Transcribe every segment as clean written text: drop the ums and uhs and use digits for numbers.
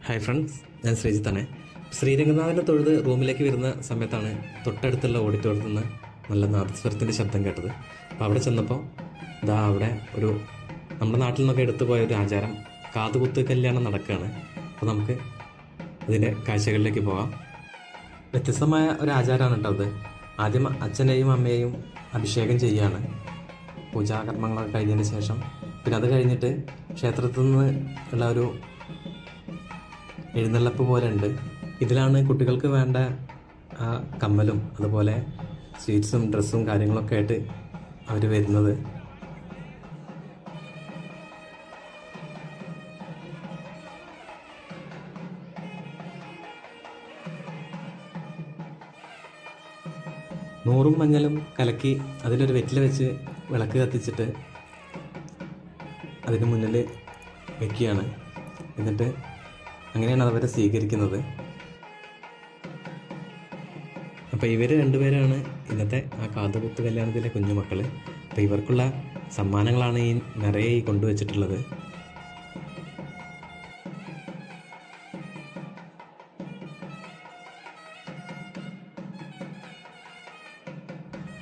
Hi friends, ഞാൻ ശ്രീജിത്താണ്. ശ്രീരംഗനാഥൻ്റെ തൊഴുത് റൂമിലേക്ക് വരുന്ന സമയത്താണ് തൊട്ടടുത്തുള്ള ഓഡിറ്റോറിയത്തിൽ നിന്ന് നല്ല നാദസ്വരത്തിൻ്റെ ശബ്ദം കേട്ടത്. അപ്പോൾ അവിടെ ചെന്നപ്പോൾ അവിടെ നമ്മുടെ നാട്ടിൽ നിന്നൊക്കെ എടുത്തു പോയ ഒരു ആചാരം, കാതുകുത്ത് കല്യാണം നടക്കുകയാണ്. അപ്പോൾ നമുക്ക് അതിൻ്റെ കാഴ്ചകളിലേക്ക് പോകാം. വ്യത്യസ്തമായ ഒരു ആചാരമാണ് കേട്ടോ അത്. ആദ്യം അച്ഛനെയും അമ്മയെയും അഭിഷേകം ചെയ്യുകയാണ്, പൂജാകർമ്മങ്ങളൊക്കെ കഴിഞ്ഞതിന് ശേഷം. പിന്നെ അത് കഴിഞ്ഞിട്ട് ക്ഷേത്രത്തിൽ നിന്ന് ഉള്ള ഒരു എഴുന്നള്ളപ്പ് പോലെ ഉണ്ട്. ഇതിലാണ് കുട്ടികൾക്ക് വേണ്ട കമ്മലും അതുപോലെ സ്വീറ്റ്സും ഡ്രസ്സും കാര്യങ്ങളൊക്കെ ആയിട്ട് അവർ വരുന്നത്. നൂറും മഞ്ഞളും കലക്കി അതിലൊരു വെറ്റില വെച്ച് വിളക്ക് കത്തിച്ചിട്ട് അതിന് മുന്നിൽ വയ്ക്കുകയാണ്. എന്നിട്ട് അങ്ങനെയാണ് അവരെ സ്വീകരിക്കുന്നത്. അപ്പോൾ ഇവർ രണ്ടുപേരാണ് ഇന്നത്തെ ആ കാതുകുത്ത് കല്യാണത്തിലെ കുഞ്ഞുമക്കൾ. അപ്പോൾ ഇവർക്കുള്ള സമ്മാനങ്ങളാണ് നിറയെ കൊണ്ടുവച്ചിട്ടുള്ളത്.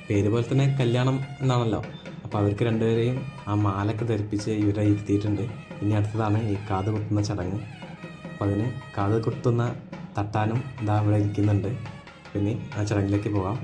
പേര് പോലെ തന്നെ കല്യാണം എന്നാണല്ലോ. അപ്പോൾ അവർക്ക് രണ്ടുപേരെയും ആ മാലൊക്കെ ധരിപ്പിച്ച് ഇവരെ ഇരുത്തിയിട്ടുണ്ട്. ഇനി അടുത്തതാണ് ഈ കാത് കുത്തുന്ന ചടങ്ങ്. അപ്പോൾ അതിന് കാത് കുത്തുന്ന തട്ടാനും ഇവിടെ ഇരിക്കുന്നുണ്ട്. പിന്നെ ആ ചടങ്ങിലേക്ക് പോകാം.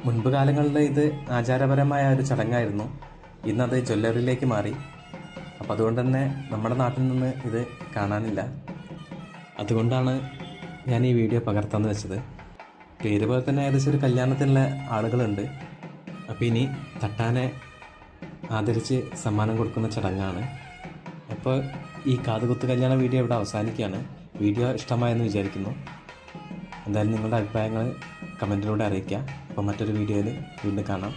മുൻപ് കാലങ്ങളിൽ ഇത് ആചാരപരമായ ഒരു ചടങ്ങായിരുന്നു. ഇന്നത് ജ്വല്ലറിയിലേക്ക് മാറി. അപ്പോൾ അതുകൊണ്ട് തന്നെ നമ്മുടെ നാട്ടിൽ നിന്ന് ഇത് കാണാനില്ല. അതുകൊണ്ടാണ് ഞാൻ ഈ വീഡിയോ പകർത്താമെന്ന് വെച്ചത്. പേര് പോലെ തന്നെ ഏകദേശം ഒരു കല്യാണത്തിനുള്ള ആളുകളുണ്ട്. അപ്പോൾ ഇനി തട്ടാനെ ആദരിച്ച് സമ്മാനം കൊടുക്കുന്ന ചടങ്ങാണ്. അപ്പോൾ ഈ കാതുകുത്ത് കല്യാണ വീഡിയോ ഇവിടെ അവസാനിക്കുകയാണ്. വീഡിയോ ഇഷ്ടമായെന്ന് വിചാരിക്കുന്നു. എന്തായാലും നിങ്ങളുടെ അഭിപ്രായങ്ങൾ കമൻറ്റിലൂടെ അറിയിക്കുക. അപ്പോൾ മറ്റൊരു വീഡിയോയിൽ വീണ്ടും കാണാം.